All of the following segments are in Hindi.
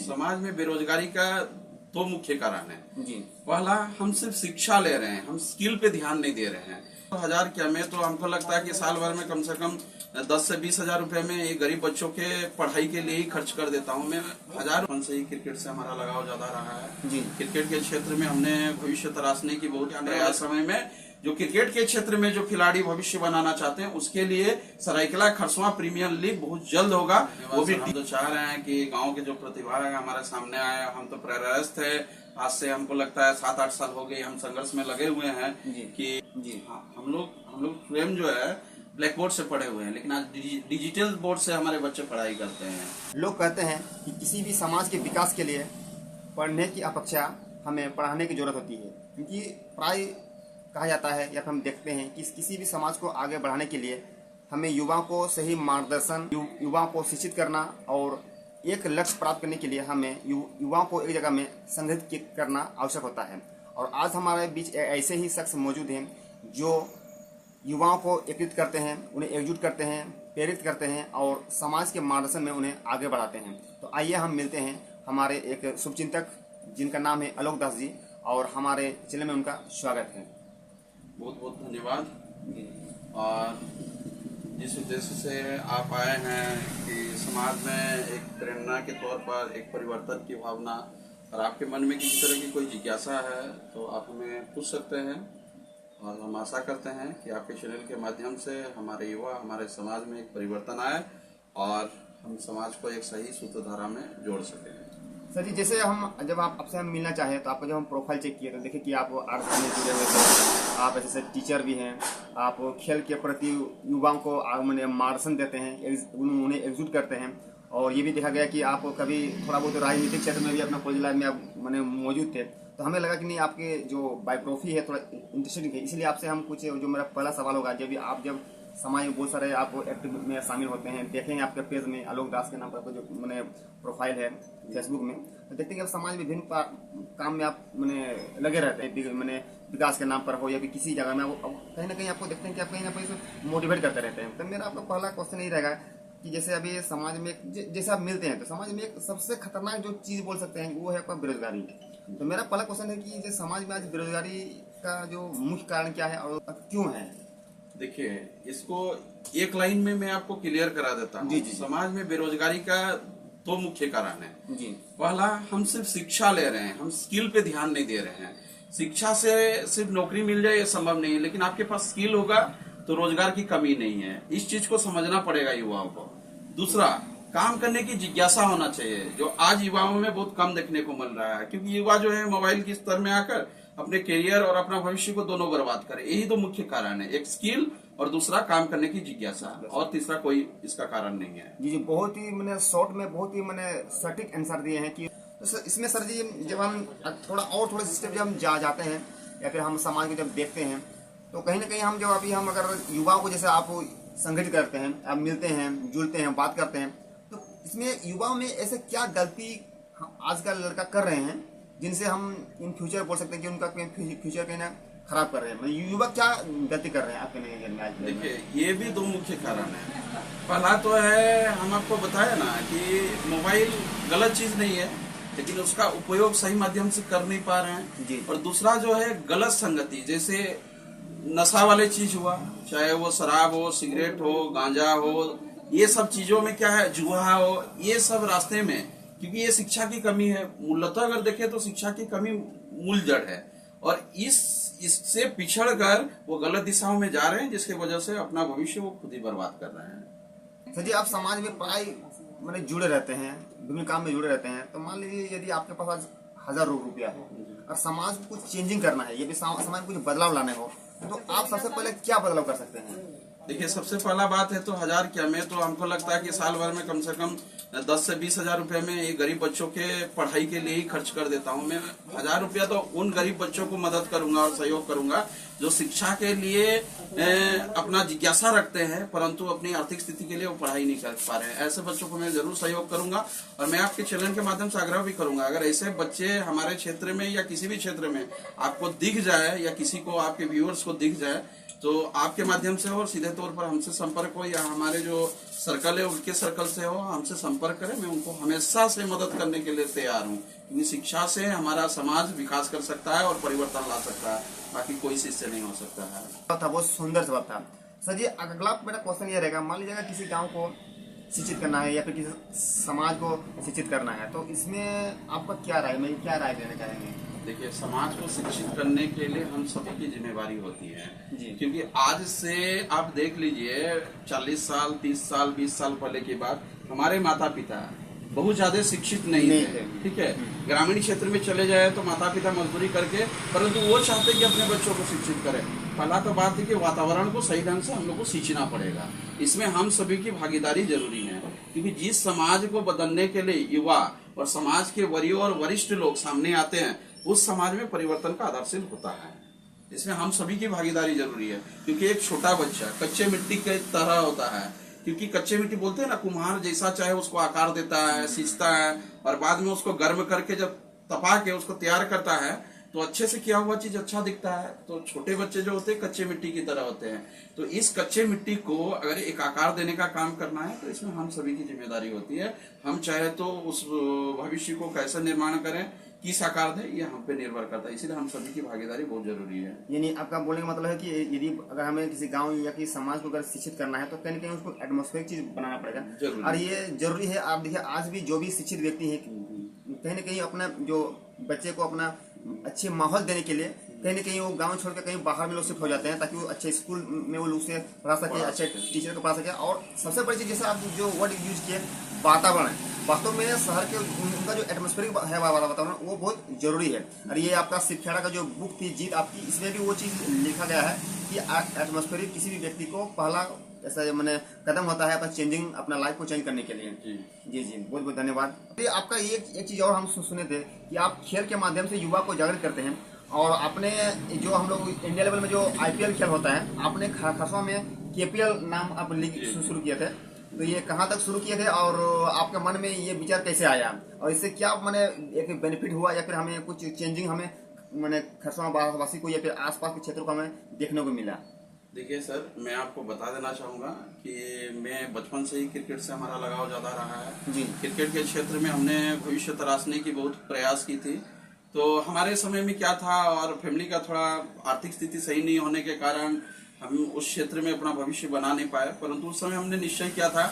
समाज में बेरोजगारी का दो मुख्य कारण है जी। पहला, हम सिर्फ शिक्षा ले रहे हैं, हम स्किल पे ध्यान नहीं दे रहे हैं। 1000 क्या में तो हमको लगता है कि साल भर में कम से कम 10 से 20 हजार रुपए में ये गरीब बच्चों के पढ़ाई के लिए ही खर्च कर देता हूँ मैं। 1000 से ही क्रिकेट से हमारा लगाव ज्यादा रहा है जी। क्रिकेट के क्षेत्र में हमने भविष्य तराशने की बहुत प्रयास समय में जो क्रिकेट के क्षेत्र में जो खिलाड़ी भविष्य बनाना चाहते हैं उसके लिए सरायकेला खरसवां प्रीमियर लीग बहुत जल्द होगा। वो भी हम तो चाह रहे हैं कि गांव के जो प्रतिभा है हमारे सामने आए। हम तो प्रेरणास्थ है, आज से हमको लगता है 7-8 साल हो गए हम संघर्ष में लगे हुए हैं कि जी हाँ, हम लोग स्वयं जो है ब्लैक बोर्ड से पढ़े हुए हैं, लेकिन आज डिजिटल बोर्ड से हमारे बच्चे पढ़ाई करते हैं। लोग कहते हैं कि किसी भी समाज के विकास के लिए पढ़ने की अपेक्षा हमें पढ़ाने की जरूरत होती है, क्योंकि प्राय कहा जाता है या हम देखते हैं कि किसी भी समाज को आगे बढ़ाने के लिए हमें युवाओं को सही मार्गदर्शन, युवाओं को शिक्षित करना और एक लक्ष्य प्राप्त करने के लिए हमें युवाओं को एक जगह में संगठित करना आवश्यक होता है। और आज हमारे बीच ऐसे ही शख्स मौजूद हैं जो युवाओं को एकत्रित करते हैं, उन्हें एकजुट करते हैं, प्रेरित करते हैं और समाज के मार्गदर्शन में उन्हें आगे बढ़ाते हैं। तो आइए हम मिलते हैं हमारे एक शुभचिंतक जिनका नाम है आलोक दास जी, और हमारे चैनल में उनका स्वागत है। बहुत बहुत धन्यवाद। और जिस उद्देश्य से आप आए हैं कि समाज में एक प्रेरणा के तौर पर एक परिवर्तन की भावना और आपके मन में किसी तरह की कोई जिज्ञासा है तो आप हमें पूछ सकते हैं। और हम आशा करते हैं कि आपके चैनल के माध्यम से हमारे युवा, हमारे समाज में एक परिवर्तन आए और हम समाज को एक सही सूत्रधारा में जोड़ सकें। सर जी, जैसे जब आपसे हम मिलना चाहे तो आपका जब हम प्रोफाइल चेक किए तो देखे कि आप आर्ट्स में जुड़े हुए थे, आप ऐसे टीचर भी हैं, आप खेल के प्रति युवाओं को मैंने मार्गदर्शन देते हैं, उन्हें एकजुट करते हैं। और ये भी देखा गया कि आप कभी थोड़ा बहुत राजनीतिक क्षेत्र में भी अपना कॉलेज लाइफ में आप मैंने मौजूद थे, तो हमें लगा कि नहीं, आपके जो बायोग्राफी है थोड़ा इंटरेस्टिंग है, इसलिए आपसे हम कुछ जो मेरा पहला सवाल होगा, जब समाज में बहुत सारे आप एक्टिव में शामिल होते हैं, देखेंगे आपके पेज में आलोक दास के नाम पर जो मैंने प्रोफाइल है फेसबुक में, तो देखते हैं कि आप समाज में विभिन्न काम में आप मैंने लगे रहते हैं, मैंने विकास के नाम पर हो या फिर किसी जगह में कहीं ना कहीं आपको देखते हैं कि आप कहीं ना कहीं मोटिवेट करते रहते हैं। तो मेरा आपका पहला क्वेश्चन यही रहेगा कि जैसे अभी समाज में जैसे आप मिलते हैं तो समाज में एक सबसे खतरनाक जो चीज बोल सकते हैं वो है आपका बेरोजगारी। तो मेरा पहला क्वेश्चन है कि जो समाज में आज बेरोजगारी का जो मुख्य कारण क्या है और क्यों है? देखिए, इसको एक लाइन में मैं आपको क्लियर करा देता हूँ। समाज में बेरोजगारी का दो मुख्य कारण है जी। पहला, हम सिर्फ शिक्षा ले रहे हैं, हम स्किल पे ध्यान नहीं दे रहे हैं। शिक्षा से सिर्फ नौकरी मिल जाए ये संभव नहीं है, लेकिन आपके पास स्किल होगा तो रोजगार की कमी नहीं है। इस चीज को समझना पड़ेगा युवाओं को। दूसरा, काम करने की जिज्ञासा होना चाहिए, जो आज युवाओं में बहुत कम देखने को मिल रहा है, क्योंकि युवा जो है मोबाइल की स्तर में आकर अपने करियर और अपना भविष्य को दोनों बर्बाद करे। यही दो मुख्य कारण है, एक स्किल और दूसरा काम करने की जिज्ञासा, और तीसरा कोई इसका कारण नहीं है। जी, बहुत ही मैंने शॉर्ट में बहुत ही मैंने सटीक आंसर दिए हैं कि तो इसमें सर जी, जब हम थोड़े स्टेप जब हम जाते हैं या फिर हम समाज को जब देखते हैं तो कहीं ना कहीं हम अगर युवाओं को जैसे आप संगठित करते हैं, आप मिलते हैं, जुड़ते हैं, बात करते हैं, तो इसमें युवाओं में ऐसे क्या गलती आज का लड़का कर रहे हैं जिनसे हम इन फ्यूचर बोल सकते हैं कि उनका फ्यूचर कहीं ना खराब कर रहे हैं? युवा क्या गलती कर रहे हैं आपके नजर में? देखिए, ये भी दो मुख्य कारण है। पहला तो है, हम आपको बताया ना कि मोबाइल गलत चीज नहीं है, लेकिन उसका उपयोग सही माध्यम से कर नहीं पा रहे हैं। और दूसरा जो है गलत संगति, जैसे नशा वाले चीज हुआ, चाहे वो शराब हो, सिगरेट हो, गांजा हो, ये सब चीजों में क्या है, जुआ हो, ये सब रास्ते में, क्योंकि ये शिक्षा की कमी है। मूलतः अगर देखें तो शिक्षा की कमी मूल जड़ है, और इससे पिछड़ कर वो गलत दिशाओं में जा रहे हैं, जिसकी वजह से अपना भविष्य वो खुद ही बर्बाद कर रहे हैं। सर जी, आप समाज में प्राय मैंने जुड़े रहते हैं, विभिन्न काम में जुड़े रहते हैं, तो मान लीजिए यदि आपके पास आज 1000 रुपया है और समाज को कुछ चेंजिंग करना है, यदि समाज में कुछ बदलाव लाने हो, तो आप सबसे पहले क्या बदलाव कर सकते हैं? देखिए, सबसे पहला बात है तो 1000 क्या में तो हमको लगता है कि साल भर में कम से कम 10 से 20 हजार रुपए में ये गरीब बच्चों के पढ़ाई के लिए ही खर्च कर देता हूँ मैं। 1000 रुपया तो उन गरीब बच्चों को मदद करूंगा और सहयोग करूंगा जो शिक्षा के लिए अपना जिज्ञासा रखते हैं, परंतु अपनी आर्थिक स्थिति के लिए वो पढ़ाई नहीं कर पा रहे हैं। ऐसे बच्चों को मैं जरूर सहयोग करूंगा, और मैं आपके चैनल के माध्यम से आग्रह भी करूंगा, अगर ऐसे बच्चे हमारे क्षेत्र में या किसी भी क्षेत्र में आपको दिख जाए या किसी को आपके व्यूअर्स को दिख जाए तो आपके माध्यम से हो और सीधे तौर पर हमसे संपर्क हो या हमारे जो सर्कल है उनके सर्कल से हो, हमसे संपर्क करें। मैं उनको हमेशा से मदद करने के लिए तैयार हूँ, क्योंकि शिक्षा से हमारा समाज विकास कर सकता है और परिवर्तन ला सकता है, बाकी कोई चीज से नहीं हो सकता है। था बहुत सुंदर जवाब था सर जी। अगला मेरा क्वेश्चन ये रहेगा, मान लीजिएगा किसी गांव को शिक्षित करना है या फिर किसी समाज को शिक्षित करना है, तो इसमें आपका क्या राय, मैं क्या राय देना चाहेंगे? देखिए, समाज को शिक्षित करने के लिए हम सभी की जिम्मेवारी होती है जी। क्योंकि आज से आप देख लीजिए 40 साल 30 साल 20 साल पहले की बात, हमारे माता पिता बहुत ज्यादा शिक्षित नहीं थे, ठीक है। ग्रामीण क्षेत्र में चले जाए तो माता पिता मजदूरी करके, परंतु वो चाहते कि अपने बच्चों को शिक्षित करें। पहला तो बात है कि वातावरण को सही ढंग से हम लोग को सींचना पड़ेगा, इसमें हम सभी की भागीदारी जरूरी है, क्योंकि जिस समाज को बदलने के लिए युवा और समाज के वरीय और वरिष्ठ लोग सामने आते हैं, उस समाज में परिवर्तन का आधारशिल होता है। इसमें हम सभी की भागीदारी जरूरी है, क्योंकि एक छोटा बच्चा कच्चे मिट्टी के तरह होता है, क्योंकि कच्चे मिट्टी बोलते हैं ना, कुम्हार जैसा चाहे उसको आकार देता है, सींचता है और बाद में उसको गर्म करके जब तपा के उसको तैयार करता है तो अच्छे से किया हुआ चीज अच्छा दिखता है। तो छोटे बच्चे जो होते हैं कच्चे मिट्टी की तरह होते हैं। तो इस कच्चे मिट्टी को अगर एक आकार देने का काम करना है तो इसमें हम सभी की जिम्मेदारी होती है। हम चाहे तो उस भविष्य को कैसे निर्माण करें, किस आकार दें, ये हम पे निर्भर करता है, इसलिए हम सभी की भागीदारी बहुत जरूरी है। यानी आपका बोलने का मतलब है कि यदि अगर हमें किसी गांव या किसी समाज को अगर शिक्षित करना है तो कहीं ना कहीं उसको एटमॉस्फेरिक चीज बनाना पड़ेगा। और ये जरूरी है। आप देखिए, आज भी जो भी शिक्षित व्यक्ति है कहीं ना कहीं अपना जो बच्चे को अपना अच्छे माहौल देने के लिए कहीं ना कहीं वो गांव छोड़ के कहीं बाहर में लोग शिफ्ट हो जाते हैं, ताकि वो अच्छे स्कूल में वो लोग से पढ़ा सके, अच्छे टीचर को पढ़ा सके। और सबसे बड़ी चीज, जैसे आप जो वर्ड यूज किए, वातावरण, वास्तव में शहर के उनका जो एटमॉस्फेरिक है वातावरण, वो बहुत जरूरी है। और ये आपका शिवखेड़ा का जो बुक थी जीत आपकी, इसमें भी वो चीज लिखा गया है कि एटमॉस्फेरिक किसी भी व्यक्ति को पहला ऐसा मैंने कदम होता है अपना चेंजिंग, अपना लाइफ को चेंज करने के लिए। जी जी, बहुत बहुत धन्यवाद। आपका एक चीज और हम सुने थे कि आप खेल के माध्यम से युवा को जागृत करते हैं, और आपने जो हम लोग इंडिया लेवल में जो IPL खेल होता है, आपने खरसवा में KPL नाम आप लीग शुरू किए थे, तो ये कहाँ तक शुरू किए थे और आपके मन में ये विचार कैसे आया, और इससे क्या मैंने एक बेनिफिट हुआ या फिर हमें कुछ चेंजिंग हमें मैंने खरसवा वासी को या फिर आसपास के क्षेत्रों को हमें देखने को मिला? देखिए सर, मैं आपको बता देना चाहूंगा कि मैं बचपन से ही क्रिकेट से हमारा लगाव ज्यादा रहा है जी। क्रिकेट के क्षेत्र में हमने भविष्य तराशने की बहुत प्रयास की थी। तो हमारे समय में क्या था, और फैमिली का थोड़ा आर्थिक स्थिति सही नहीं होने के कारण हम उस क्षेत्र में अपना भविष्य बना नहीं पाए, परंतु उस समय हमने निश्चय किया था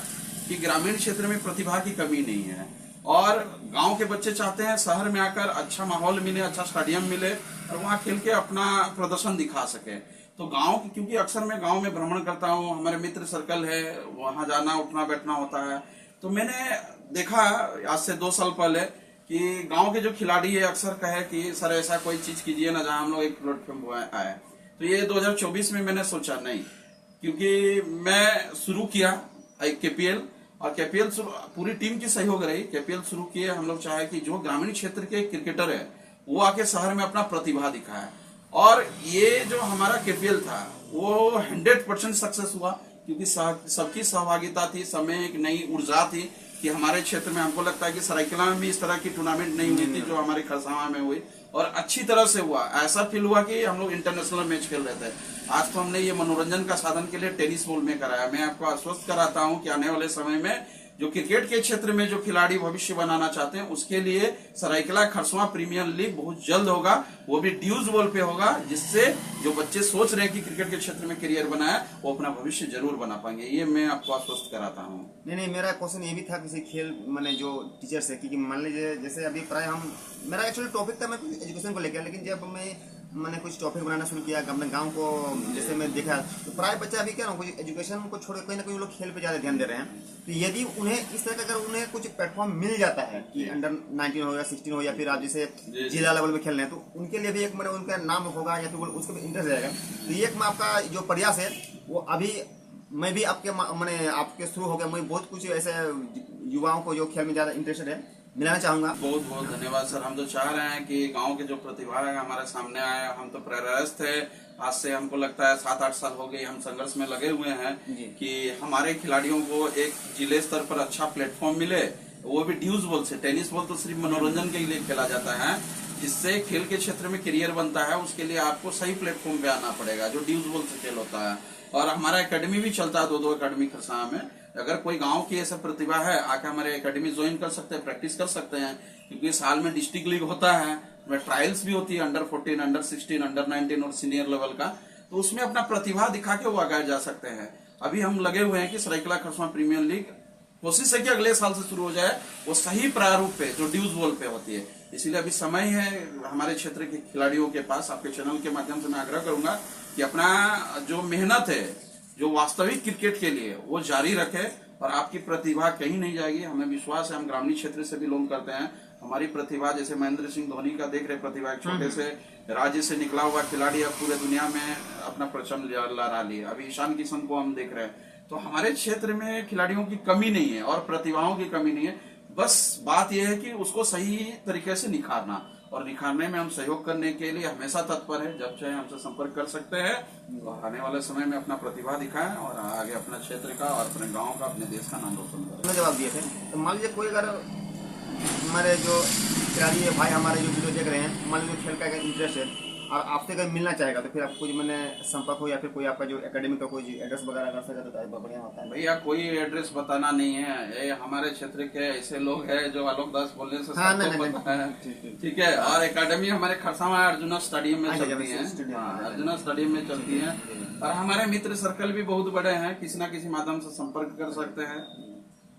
कि ग्रामीण क्षेत्र में प्रतिभा की कमी नहीं है और गांव के बच्चे चाहते हैं शहर में आकर अच्छा माहौल मिले, अच्छा स्टेडियम मिले और वहाँ खेल के अपना प्रदर्शन दिखा सके। तो गांव, क्योंकि अक्सर मैं गांव में भ्रमण करता हूँ, हमारे मित्र सर्कल है, वहां जाना उठना बैठना होता है, तो मैंने देखा आज से 2 साल पहले कि गांव के जो खिलाड़ी है अक्सर कहे कि सर ऐसा कोई चीज कीजिए ना जहां हम लोग एक प्लेटफॉर्म आए। तो ये 2024 में मैंने सोचा नहीं, क्योंकि मैं शुरू किया KPL, और KPL पूरी टीम की सहयोग रही। KPL शुरू किए हम लोग, चाहे कि जो ग्रामीण क्षेत्र के क्रिकेटर है वो आके शहर में अपना प्रतिभा दिखाए, और ये जो हमारा KPL था वो 100% सक्सेस हुआ, क्योंकि सबकी सहभागिता थी, सब में एक नई ऊर्जा थी कि हमारे क्षेत्र में, हमको लगता है कि सरायकेला में भी इस तरह की टूर्नामेंट नहीं हुई थी जो हमारे खरसावां में हुई, और अच्छी तरह से हुआ। ऐसा फील हुआ कि हम लोग इंटरनेशनल मैच खेल रहे थे। आज तो हमने ये मनोरंजन का साधन के लिए टेनिस बॉल में कराया। मैं आपको आश्वस्त कराता हूं कि आने वाले समय में जो क्रिकेट के क्षेत्र में जो खिलाड़ी भविष्य बनाना चाहते हैं उसके लिए सरायकेला खरसवा प्रीमियर लीग बहुत जल्द होगा, वो भी ड्यूज बॉल पे होगा, जिससे जो बच्चे सोच रहे हैं कि क्रिकेट के क्षेत्र में करियर बनाए वो अपना भविष्य जरूर बना पाएंगे। ये मैं आपको आश्वस्त कराता हूँ। नहीं, मेरा क्वेश्चन ये भी था किसी खेल मैंने जो टीचर से, क्योंकि मान लीजिए जैसे अभी प्राय हम, मेरा एक्चुअली टॉपिक था मैं एजुकेशन को लेकर, लेकिन जब मैंने कुछ टॉपिक बनाना शुरू किया अपने गांव को, जैसे मैं देखा तो प्राय बच्चा अभी क्या ना कुछ एजुकेशन को छोड़ कहीं ना कहीं लोग खेल पे ज्यादा ध्यान दे रहे हैं। तो यदि उन्हें इस तरह का अगर उन्हें कुछ प्लेटफॉर्म मिल जाता है कि अंडर 19 हो या 16 हो या फिर आप जैसे जिला लेवल में खेल रहे हैं, तो उनके लिए भी एक मैंने उनका नाम होगा या फिर उसको भी इंटरेस्ट रहेगा। तो ये एक मैं आपका जो प्रयास है वो अभी मैं भी आपके मैंने आपके शुरू हो गया, मैं बहुत कुछ ऐसे युवाओं को जो खेल में ज्यादा इंटरेस्टेड है मिलाना चाहूंगा। बहुत बहुत धन्यवाद सर। हम तो चाह रहे हैं कि गांव के जो प्रतिभा है हमारे सामने आए। हम तो प्रयास थे, आज से हमको लगता है 7-8 साल हो गए हम संघर्ष में लगे हुए हैं कि हमारे खिलाड़ियों को एक जिले स्तर पर अच्छा प्लेटफॉर्म मिले वो भी ड्यूज बॉल से। टेनिस बॉल तो सिर्फ मनोरंजन के लिए खेला जाता है, जिससे खेल के क्षेत्र में करियर बनता है, उसके लिए आपको सही प्लेटफॉर्म पे आना पड़ेगा, जो ड्यूज बॉल से खेल होता है। और हमारा एकेडमी भी चलता है, 2 एकेडमी खरसावां में। अगर कोई गांव की ऐसा प्रतिभा है, आके हमारे एकेडमी ज्वाइन कर सकते हैं, प्रैक्टिस कर सकते हैं, क्योंकि साल में डिस्ट्रिक्ट लीग होता है, ट्रायल्स भी होती है अंडर 14, अंडर 16, अंडर 19 और सीनियर लेवल का। तो उसमें अपना प्रतिभा दिखा के वो आगे जा सकते हैं। अभी हम लगे हुए हैं कि सरायकेला खरसावां प्रीमियर लीग कोशिश है कि अगले साल से शुरू हो जाए, वो सही प्रारूप पे जो ड्यूज बॉल पे होती है। इसीलिए अभी समय है हमारे क्षेत्र के खिलाड़ियों के पास। आपके चैनल के माध्यम से मैं आग्रह करूंगा कि अपना जो मेहनत है, जो वास्तविक क्रिकेट के लिए, वो जारी रखे और आपकी प्रतिभा कहीं नहीं जाएगी। हमें विश्वास है, हम ग्रामीण क्षेत्र से बिलोंग करते हैं, हमारी प्रतिभा जैसे महेंद्र सिंह धोनी का देख रहे प्रतिभा, एक छोटे से राज्य से निकला हुआ खिलाड़ी अब पूरे दुनिया में अपना परचम लहरा लिया। अभी ईशान किशन को हम देख रहे हैं। तो हमारे क्षेत्र में खिलाड़ियों की कमी नहीं है और प्रतिभाओं की कमी नहीं है। बस बात यह है कि उसको सही तरीके से निखारना, और निखारने में हम सहयोग करने के लिए हमेशा तत्पर है। जब चाहे हमसे संपर्क कर सकते हैं। तो आने वाले समय में अपना प्रतिभा दिखाएं और आगे अपना क्षेत्र का और अपने गांव का, अपने देश का नाम रोशन करें। जवाब दिए थे। तो मान लीजिए कोई अगर हमारे जो खिलाड़ी है भाई, हमारे जो वीडियो देख रहे हैं, मान लीजिए खेल का इंटरेस्ट है और आपसे अगर मिलना चाहेगा, तो फिर आपको कोई मैंने संपर्क हो या फिर कोई आपका जो एकेडमी का कोई एड्रेस वगैरह कर सके तो बढ़िया होता है। भैया कोई एड्रेस बताना नहीं है, ये हमारे क्षेत्र के ऐसे लोग हैं जो आलोक दास बोलने से हाँ, सबको पता है। ठीक है। और एकेडमी हमारे खरसावां अर्जुना स्टेडियम में चलती है, अर्जुना स्टेडियम में चलती है। और हमारे मित्र सर्कल भी बहुत बड़े हैं, किसी न किसी माध्यम से संपर्क कर सकते हैं,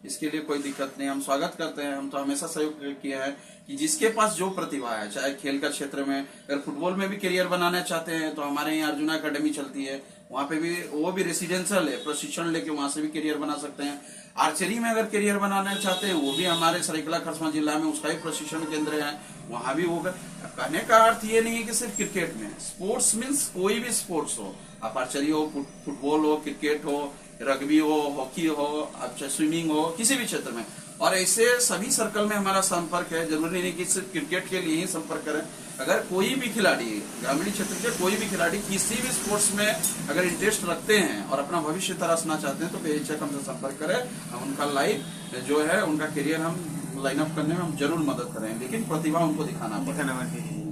इसके लिए कोई दिक्कत नहीं। हम स्वागत करते हैं। हम तो हमेशा सहयोग किया है कि जिसके पास जो प्रतिभा है, चाहे खेल का क्षेत्र में, अगर फुटबॉल में भी करियर बनाना चाहते हैं तो हमारे यहाँ अर्जुना एकेडमी चलती है, वहाँ पे भी वो भी रेसिडेंशियल है, प्रशिक्षण लेके वहां से भी करियर बना सकते हैं। आर्चरी में अगर करियर बनाना चाहते हैं, वो भी हमारे सरायकेला खरसावां जिला में उसका ही प्रशिक्षण केंद्र है, वहां भी होगा। कहने का अर्थ ये नहीं है कि सिर्फ क्रिकेट में, स्पोर्ट्स मीन्स कोई भी स्पोर्ट्स हो, आप आर्चरी हो, फुटबॉल हो, क्रिकेट हो, रग्बी हो, हॉकी हो, अच्छा स्विमिंग हो, किसी भी क्षेत्र में। और ऐसे सभी सर्कल में हमारा संपर्क है। जरूरी नहीं कि सिर्फ क्रिकेट के लिए ही संपर्क करें। अगर कोई भी खिलाड़ी, ग्रामीण क्षेत्र के कोई भी खिलाड़ी किसी भी स्पोर्ट्स में अगर इंटरेस्ट रखते हैं और अपना भविष्य तराशना चाहते हैं, तो बेहिचक हमसे संपर्क करें। हम उनका लाइफ जो है, उनका करियर हम लाइन अप करने में हम जरूर मदद करें, लेकिन प्रतिभा उनको दिखाना पड़ेगा।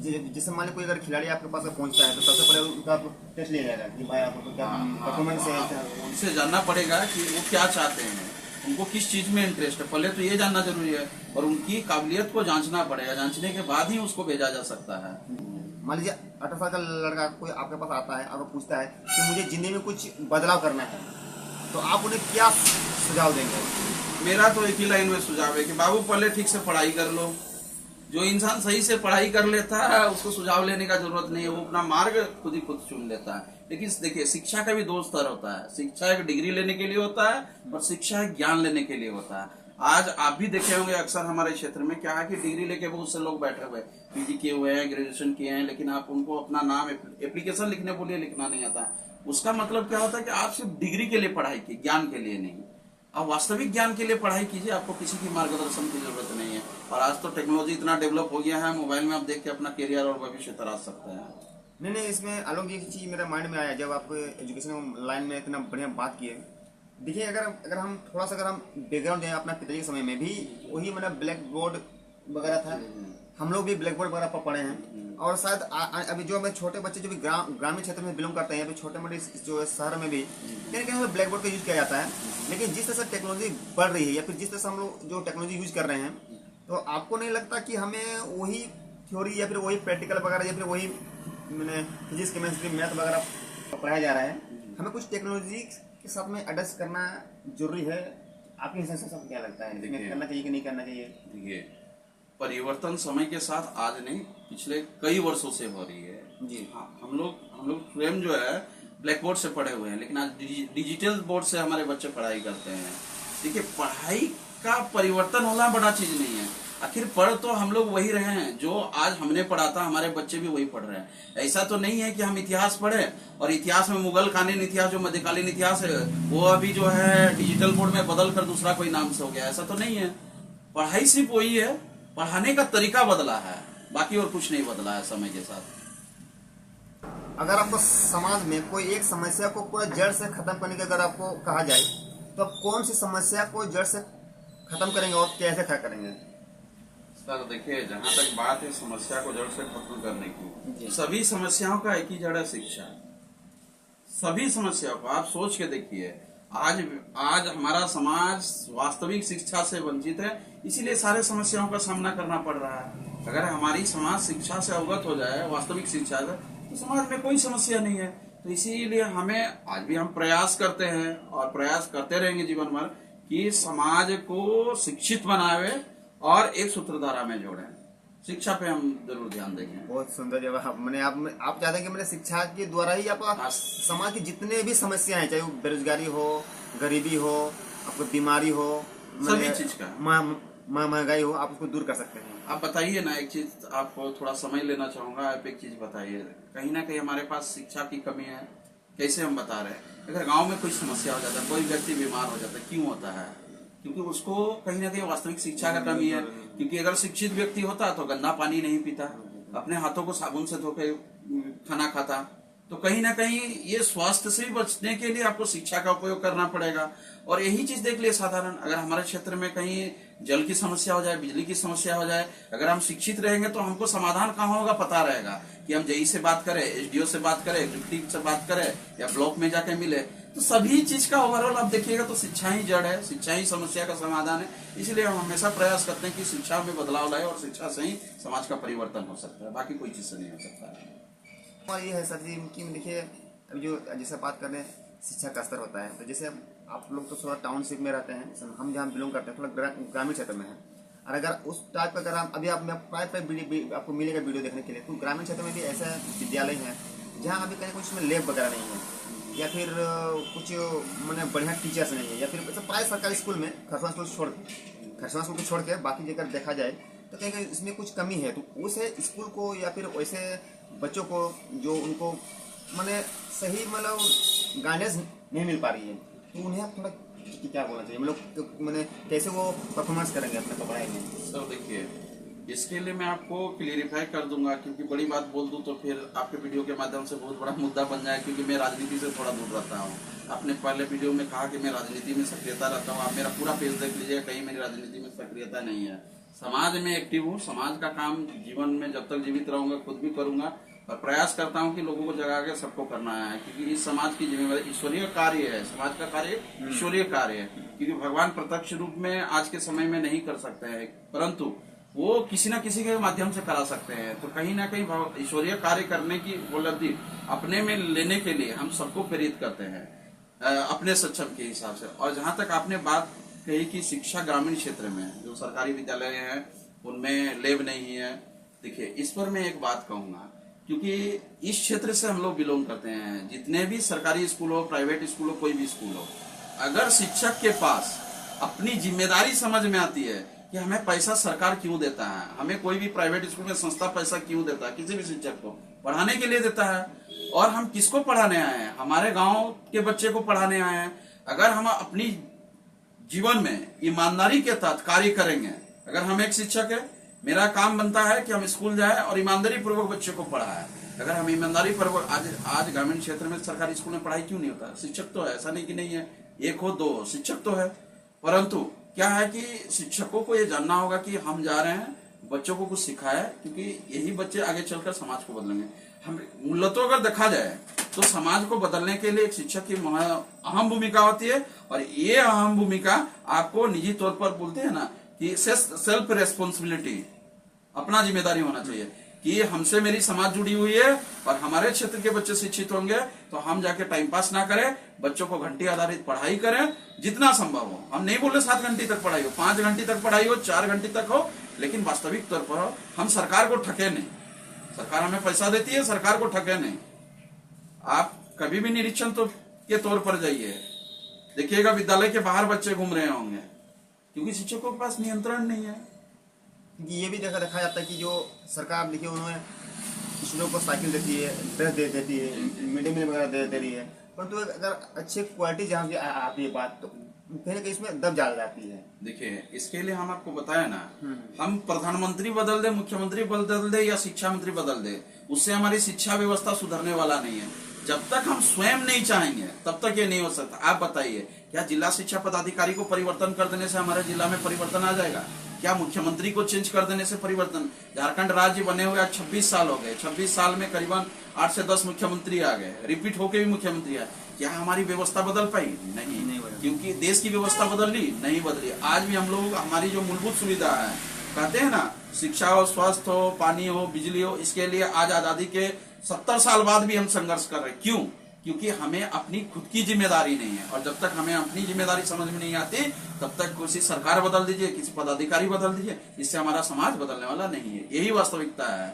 जैसे मान लीजिए कोई अगर खिलाड़ी आपके पास पहुंचता है, तो सबसे पहले उनका टेस्ट लिया जाएगा कि भाई आपको क्या परफॉर्मेंस है। उनसे जानना पड़ेगा कि वो क्या चाहते हैं, उनको किस चीज में इंटरेस्ट है, पहले तो ये जानना जरूरी है। और उनकी काबिलियत को जांचना पड़ेगा, जांचने के बाद ही उसको भेजा जा सकता है। मान लीजिए 18 साल का लड़का कोई आपके पास आता है और पूछता है कि मुझे जिंदगी में कुछ बदलाव करना है, तो आप उन्हें क्या सुझाव देंगे? मेरा तो एक ही लाइन में सुझाव है कि बाबू पहले ठीक से पढ़ाई कर लो। जो इंसान सही से पढ़ाई कर लेता है, उसको सुझाव लेने का जरूरत नहीं है, वो अपना मार्ग खुद ही खुद चुन लेता है। लेकिन देखिए, शिक्षा का भी 2 स्तर होता है। शिक्षा एक डिग्री लेने के लिए होता है और शिक्षा एक ज्ञान लेने के लिए होता है। आज आप भी देखे होंगे अक्सर हमारे क्षेत्र में क्या है कि डिग्री लेके बहुत से लोग बैठे हुए, पीजी किए हुए हैं, ग्रेजुएशन किए हैं, लेकिन आप उनको अपना नाम एप्लीकेशन लिखने बोलिए, लिखना नहीं आता। उसका मतलब क्या होता है कि आप सिर्फ डिग्री के लिए पढ़ाई की, ज्ञान के लिए नहीं। आप वास्तविक ज्ञान के लिए पढ़ाई कीजिए, आपको किसी की मार्गदर्शन की जरूरत नहीं है। और आज तो टेक्नोलॉजी इतना डेवलप हो गया है, मोबाइल में आप देख के अपना करियर और भविष्य तराश सकते हैं। नहीं, इसमें आलोक जी, एक चीज मेरे माइंड में आया जब आप एजुकेशन लाइन में इतना बढ़िया बात किए। देखिए, अगर हम थोड़ा सा हम बैकग्राउंड दें, अपना पिताजी के समय में भी वही मतलब ब्लैक बोर्ड वगैरह था, हम लोग भी ब्लैक बोर्ड वगैरह पर पढ़े हैं। और शायद अभी जो हमें छोटे बच्चे जो भी ग्रामीण क्षेत्र में बिलोंग करते हैं, अभी छोटे मोटे जो शहर में भी कहीं कहीं ब्लैक बोर्ड का यूज किया जाता है। लेकिन जिस तरह से टेक्नोलॉजी बढ़ रही है या फिर जिस तरह से हम लोग जो टेक्नोलॉजी यूज कर रहे हैं, तो आपको नहीं लगता कि हमें वही थ्योरी या फिर वही प्रैक्टिकल वगैरह या फिर वही मैंने फिजिक्स, केमिस्ट्री, मैथ वगैरह पढ़ाया जा रहा है, हमें कुछ टेक्नोलॉजी के साथ में एडजस्ट करना जरूरी है? आपके हिसाब से क्या लगता है, करना चाहिए कि नहीं करना चाहिए? देखिए, परिवर्तन समय के साथ आज नहीं, पिछले कई वर्षों से हो रही है जी। हाँ, हम लोग स्वयं जो है ब्लैक बोर्ड से पढ़े हुए हैं, लेकिन आज डिजिटल बोर्ड से हमारे बच्चे पढ़ाई करते हैं। देखिए, पढ़ाई का परिवर्तन होना बड़ा चीज नहीं है। आखिर पढ़ तो हम लोग वही रहे हैं, जो आज हमने पढ़ा था हमारे बच्चे भी वही पढ़ रहे हैं। ऐसा तो नहीं है कि हम इतिहास पढ़े और इतिहास में मुगल कालीन इतिहास, जो मध्यकालीन इतिहास है, वो अभी जो है डिजिटल बोर्ड में बदल कर दूसरा कोई नाम से हो गया। ऐसा तो नहीं है। पढ़ाई सिर्फ वही है, पढ़ाने का तरीका बदला है, बाकी और कुछ नहीं बदला है समय के साथ। अगर आपको समाज में कोई एक समस्या को पूरा जड़ से खत्म करने की अगर आपको कहा जाए, तो आप कौन सी समस्या को जड़ से खत्म करेंगे और कैसे खत्म करेंगे? सर देखिए, जहाँ तक बात है समस्या को जड़ से खत्म करने जी। की, सभी समस्याओं का एक ही जड़ है, शिक्षा। सभी समस्याओं को आप सोच के देखिए, आज आज हमारा समाज वास्तविक शिक्षा से वंचित है, इसीलिए सारे समस्याओं का सामना करना पड़ रहा है। अगर हमारी समाज शिक्षा से अवगत हो जाए, वास्तविक शिक्षा से, तो समाज में कोई समस्या नहीं है। तो इसीलिए हमें आज भी हम प्रयास करते हैं और प्रयास करते रहेंगे जीवन भर कि समाज को शिक्षित बनावे और एक सूत्रधारा में जोड़ें। शिक्षा पे हम जरूर ध्यान देंगे। बहुत सुंदर जवाब। मैंने आप चाहते हैं कि मैंने शिक्षा के द्वारा ही आप समाज की जितने भी समस्या हैं, चाहे वो बेरोजगारी हो, गरीबी हो, आपको बीमारी हो, सभी चीज का महंगाई हो, आप उसको दूर कर सकते हैं। आप बताइए ना, एक चीज आपको थोड़ा समय लेना चाहूंगा, आप एक चीज बताइए। कहीं ना कहीं हमारे पास शिक्षा की कमी है, कैसे हम बता रहे हैं। अगर गांव में कोई समस्या हो जाता है, कोई व्यक्ति बीमार हो जाता है, क्यों होता है? क्योंकि उसको कहीं ना कहीं वास्तविक शिक्षा का कमी है। क्योंकि अगर शिक्षित व्यक्ति होता तो गंदा पानी नहीं पीता, अपने हाथों को साबुन से धो के खाना खाता। तो कहीं ना कहीं ये स्वास्थ्य से बचने के लिए आपको शिक्षा का उपयोग करना पड़ेगा। और यही चीज देख लिए साधारण, अगर हमारे क्षेत्र में कहीं जल की समस्या हो जाए, बिजली की समस्या हो जाए, अगर हम शिक्षित रहेंगे तो हमको समाधान कहाँ होगा पता रहेगा कि हम जेई से बात करें, एसडीओ से बात करें, एग्जीक्यूटिव से बात करें या ब्लॉक में जाके मिले। तो सभी चीज का ओवरऑल आप देखिएगा तो शिक्षा ही जड़ है, शिक्षा ही समस्या का समाधान है। इसलिए हम हमेशा प्रयास करते हैं कि शिक्षा में बदलाव लाए और शिक्षा से ही समाज का परिवर्तन हो सकता है, बाकी कोई चीज से नहीं हो सकता है। और ये है सर जी कि देखिए, अभी जो जैसे बात कर रहे हैं शिक्षा का स्तर होता है, तो जैसे आप लोग तो थोड़ा टाउनशिप में रहते हैं, हम जहाँ बिलोंग करते हैं थोड़ा ग्रामीण क्षेत्र में है। और अगर उस टाइप का अगर अभी आप आपको मिलेगा वीडियो देखने के लिए, तो ग्रामीण क्षेत्र में भी ऐसा विद्यालय है जहाँ अभी कहीं कुछ में लैब वगैरह नहीं है, या फिर कुछ मैंने बढ़िया टीचर्स नहीं है, या फिर प्राय सरकारी स्कूल में खरसवां स्कूल को छोड़ के बाकी जगह देखा जाए तो कहीं इसमें कुछ कमी है। तो उस स्कूल को या फिर वैसे बच्चों को जो उनको मैंने सही मतलब गाइडेंस नहीं मिल पा रही है, तो उन्हें आप थोड़ा क्या बोलना चाहिए, मतलब मैंने कैसे वो परफॉर्मेंस करेंगे अपने पढ़ाई में? सर देखिए, इसके लिए मैं आपको क्लियरिफाई कर दूंगा, क्योंकि बड़ी बात बोल दूं तो फिर आपके वीडियो के माध्यम से बहुत बड़ा मुद्दा बन जाए, क्योंकि मैं राजनीति से थोड़ा दूर रहता हूं। आपने पहले वीडियो में कहा कि मैं राजनीति में सक्रियता रहता हूं, आप मेरा पूरा पेज देख लीजिएगा, कहीं मेरी राजनीति में सक्रियता नहीं है। समाज में एक्टिव हूँ, समाज का काम जीवन में जब तक जीवित रहूंगा खुद भी करूंगा, और प्रयास करता हूं कि लोगों को जगा के सबको करना है, क्योंकि इस समाज की जिम्मेवारी ईश्वरीय कार्य है। समाज का कार्य ईश्वरीय कार्य है, क्योंकि भगवान प्रत्यक्ष रूप में आज के समय में नहीं कर सकते हैं, परंतु वो किसी न किसी के माध्यम से करा सकते हैं। तो कहीं ना कहीं ईश्वरीय कार्य करने की उपलब्धि अपने में लेने के लिए हम सबको प्रेरित करते हैं अपने सक्षम के हिसाब से। और जहां तक आपने बात कही कि शिक्षा ग्रामीण क्षेत्र में जो सरकारी विद्यालय हैं उनमें लैब नहीं है, देखिए इस पर मैं एक बात कहूंगा, क्योंकि इस क्षेत्र से हम लोग बिलोंग करते हैं। जितने भी सरकारी स्कूल हो, प्राइवेट स्कूल हो, कोई भी स्कूल हो, अगर शिक्षक के पास अपनी जिम्मेदारी समझ में आती है कि हमें पैसा सरकार क्यों देता है, हमें कोई भी प्राइवेट स्कूल में संस्था पैसा क्यों देता है, किसी भी शिक्षक को पढ़ाने के लिए देता है, और हम किसको पढ़ाने आए हैं, हमारे गांव के बच्चे को पढ़ाने आए हैं। अगर हम अपनी जीवन में ईमानदारी के तहत कार्य करेंगे, अगर हम एक शिक्षक है, मेरा काम बनता है कि हम स्कूल जाए और ईमानदारी पूर्वक बच्चे को पढ़ाए। अगर हम ईमानदारी पूर्वक आज ग्रामीण क्षेत्र में सरकारी स्कूल में पढ़ाई क्यों नहीं होता? शिक्षक तो है, ऐसा नहीं कि नहीं है, एक हो दो शिक्षक तो है, परंतु क्या है कि शिक्षकों को ये जानना होगा कि हम जा रहे हैं बच्चों को कुछ सिखाए, क्योंकि यही बच्चे आगे चलकर समाज को बदलेंगे। हम मूलतः अगर देखा जाए तो समाज को बदलने के लिए एक शिक्षक की अहम भूमिका होती है, और ये अहम भूमिका आपको निजी तौर पर बोलते हैं ना कि सेल्फ रेस्पॉन्सिबिलिटी, अपना जिम्मेदारी होना चाहिए कि हमसे मेरी समाज जुड़ी हुई है और हमारे क्षेत्र के बच्चे शिक्षित होंगे, तो हम जाके टाइम पास ना करें, बच्चों को घंटे आधारित पढ़ाई करें जितना संभव हो। हम नहीं बोल रहे 7 घंटे तक पढ़ाई हो, 5 घंटे तक पढ़ाई हो, 4 घंटे तक हो, लेकिन वास्तविक तौर पर हो। हम सरकार को ठगे नहीं, सरकार हमें पैसा देती है, सरकार को ठगे नहीं। आप कभी भी निरीक्षण तो के तौर पर जाइए, देखिएगा विद्यालय के बाहर बच्चे घूम रहे होंगे, क्योंकि शिक्षकों के पास नियंत्रण नहीं है। ये भी देखा जाता है कि जो सरकार देखिए उन्होंने स्टूडेंट को साइकिल देती है, ड्रेस देती है, मिड डे मील वगैरह दे रही है, परंतु अगर अच्छी क्वालिटी जहाँ भी आती है बात, तो कहीं ना कहीं इसमें दब डाल जाती है। देखिए इसके लिए हम आपको बताया ना, हम प्रधानमंत्री बदल दे, मुख्यमंत्री बदल दे या शिक्षा मंत्री बदल दे, उससे हमारी शिक्षा व्यवस्था सुधरने वाला नहीं है। जब तक हम स्वयं नहीं चाहेंगे तब तक ये नहीं हो सकता। आप बताइए क्या जिला शिक्षा पदाधिकारी को परिवर्तन कर देने से हमारे जिला में परिवर्तन आ जाएगा? क्या मुख्यमंत्री को चेंज कर देने से परिवर्तन? झारखंड राज्य बने हुए आज 26 साल हो गए, 26 साल में करीबन 8 से 10 मुख्यमंत्री आ गए, रिपीट होके भी मुख्यमंत्री आए। क्या हमारी व्यवस्था बदल पाई? नहीं, क्योंकि देश की व्यवस्था बदल ली नहीं बदली। आज भी हम लोग हमारी जो मूलभूत सुविधा है, कहते हैं ना, शिक्षा हो, स्वास्थ्य हो, पानी हो, बिजली हो, इसके लिए आज आजादी के 70 साल बाद भी हम संघर्ष कर रहे हैं। क्यों? क्योंकि हमें अपनी खुद की जिम्मेदारी नहीं है, और जब तक हमें अपनी जिम्मेदारी समझ में नहीं आती तब तक किसी सरकार बदल दीजिए, किसी पदाधिकारी बदल दीजिए, इससे हमारा समाज बदलने वाला नहीं है। यही वास्तविकता है।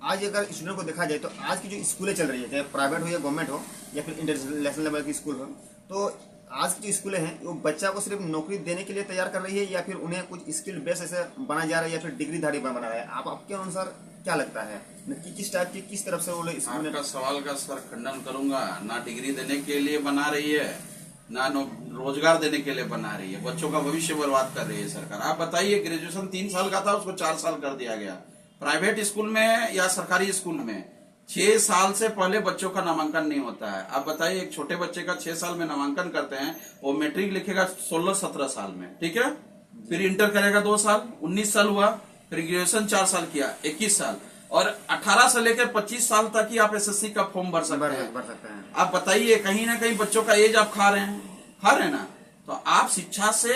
आज अगर स्टूडेंट को देखा जाए तो आज की जो स्कूलें चल रही है, चाहे प्राइवेट हो या गवर्नमेंट हो या फिर इंटरनेशनल लेवल की स्कूल हो, तो आज की जो स्कूलें हैं वो बच्चा को सिर्फ नौकरी देने के लिए तैयार कर रही है या फिर उन्हें कुछ स्किल बेस ऐसे बनाया जा रहा है या फिर डिग्रीधारी बना रहा है? आपके अनुसार क्या लगता है कि किस टाइप की, किस तरफ से वो लोग स्कूल? आपका सवाल का सर खंडन करूंगा। ना डिग्री देने के लिए बना रही है, ना रोजगार देने के लिए बना रही है, बच्चों का भविष्य बर्बाद कर रही है सरकार। आप बताइए, ग्रेजुएशन 3 साल का था, उसको 4 साल कर दिया गया। प्राइवेट स्कूल में या सरकारी स्कूल में 6 साल से पहले बच्चों का नामांकन नहीं होता है। आप बताइए, एक छोटे बच्चे का 6 साल में नामांकन करते हैं, वो मैट्रिक लिखेगा 16-17 साल में, ठीक है? फिर इंटर करेगा 2 साल, 19 साल हुआ, फिर ग्रेजुएशन 4 साल किया, 21 साल, और 18 से लेकर 25 साल तक ही आप एसएससी का फॉर्म भर सकते हैं। आप बताइए, कहीं ना कहीं बच्चों का एज आप खा रहे हैं ना? तो आप शिक्षा से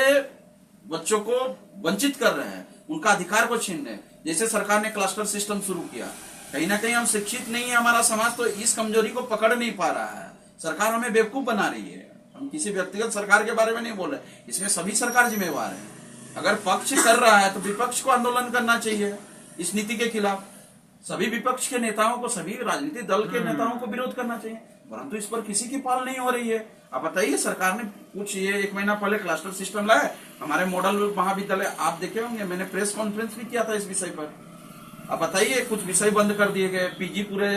बच्चों को वंचित कर रहे हैं, उनका अधिकार को छीन रहे हैं। जैसे सरकार ने क्लस्टर सिस्टम शुरू किया, कहीं ना कहीं हम शिक्षित नहीं है, हमारा समाज तो इस कमजोरी को पकड़ नहीं पा रहा है। सरकार हमें बेवकूफ बना रही है। हम किसी व्यक्तिगत सरकार के बारे में नहीं बोल रहे, इसमें सभी सरकार जिम्मेवार है। अगर पक्ष कर रहा है तो विपक्ष को आंदोलन करना चाहिए इस नीति के खिलाफ। सभी विपक्ष के नेताओं को, सभी राजनीतिक दल के नेताओं को विरोध करना चाहिए, परंतु इस पर किसी की पहल नहीं हो रही है। आप बताइए, सरकार ने कुछ ये 1 महीना पहले क्लस्टर सिस्टम लाया हमारे मॉडल महाविद्यालय, आप देखे होंगे, मैंने प्रेस कॉन्फ्रेंस भी किया था इस विषय पर। अब बताइए, कुछ विषय बंद कर दिए गए, पीजी पूरे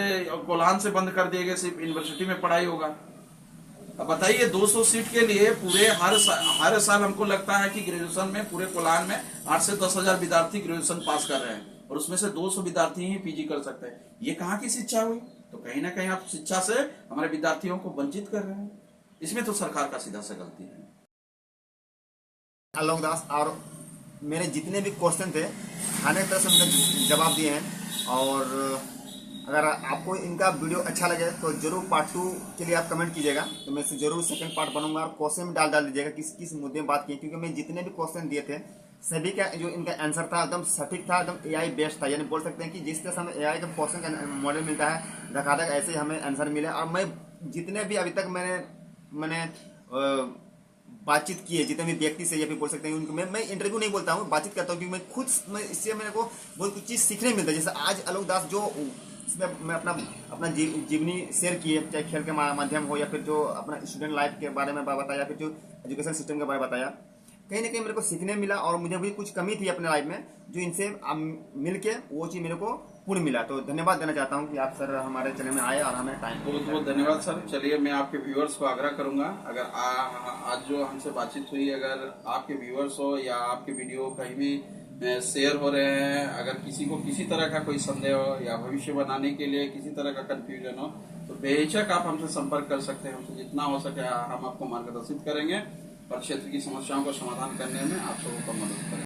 कोल्हान से बंद कर दिए गए, सिर्फ यूनिवर्सिटी में पढ़ाई होगा। अब बताइए, 200 सीट के लिए पूरे हर साल हमको लगता है कि ग्रेजुएशन में पूरे कोल्हान में 8 से 10 हजार विद्यार्थी ग्रेजुएशन पास कर रहे हैं, और उसमें से 200 विद्यार्थी ही पीजी कर सकते हैं। ये कहाँ की शिक्षा हुई? तो कहीं ना कहीं आप शिक्षा से हमारे विद्यार्थियों को वंचित कर रहे हैं। इसमें तो सरकार का सीधा सा गलती है। आलोक दास, और मेरे जितने भी क्वेश्चन थे खाने तरह से उनका जवाब दिए हैं, और अगर आपको इनका वीडियो अच्छा लगे तो जरूर पार्ट 2 के लिए आप कमेंट कीजिएगा, तो मैं जरूर सेकंड पार्ट बनूंगा, और क्वेश्चन में डाल दीजिएगा किस किस मुद्दे में बात की, क्योंकि मैं जितने भी क्वेश्चन दिए थे सभी का जो इनका आंसर था एकदम सटीक था, एकदम एआई बेस्ड था। यानी बोल सकते हैं कि जिस तरह से हमें एआई का क्वेश्चन का मॉडल मिलता है धकाधक, ऐसे ही हमें आंसर मिले। और मैं जितने भी अभी तक मैंने बातचीत की है जितने भी व्यक्ति से, या फिर बोल सकते हैं उनको, मैं इंटरव्यू नहीं बोलता हूँ, बातचीत करता हूँ, क्योंकि मैं इससे मेरे को बहुत कुछ चीज़ सीखने मिलता है। जैसे आज आलोक दास जो इसमें मैं अपना जीवनी शेयर की है, चाहे खेल के माध्यम हो या फिर जो अपना स्टूडेंट लाइफ के बारे में बताया, फिर जो एजुकेशन सिस्टम के बारे में बताया, कहीं ना कहीं मेरे को सीखने मिला, और मुझे भी कुछ कमी थी अपने लाइफ में, जो इनसे मिलके वो चीज़ मेरे को पूर्ण मिला। तो धन्यवाद देना चाहता हूँ कि आप सर हमारे चैनल में आए और हमें टाइम। बहुत बहुत धन्यवाद सर। चलिए, मैं आपके व्यूअर्स को आग्रह करूंगा, अगर आज जो हमसे बातचीत हुई, अगर आपके व्यूअर्स हो या आपके वीडियो कहीं भी शेयर हो रहे हैं, अगर किसी को किसी तरह का कोई संदेह हो या भविष्य बनाने के लिए किसी तरह का कंफ्यूजन हो, तो बेहिचक आप हमसे संपर्क कर सकते हैं। हमसे जितना हो सके हम आपको मार्गदर्शित करेंगे और क्षेत्र की समस्याओं को समाधान करने में आप सबको मदद करेंगे।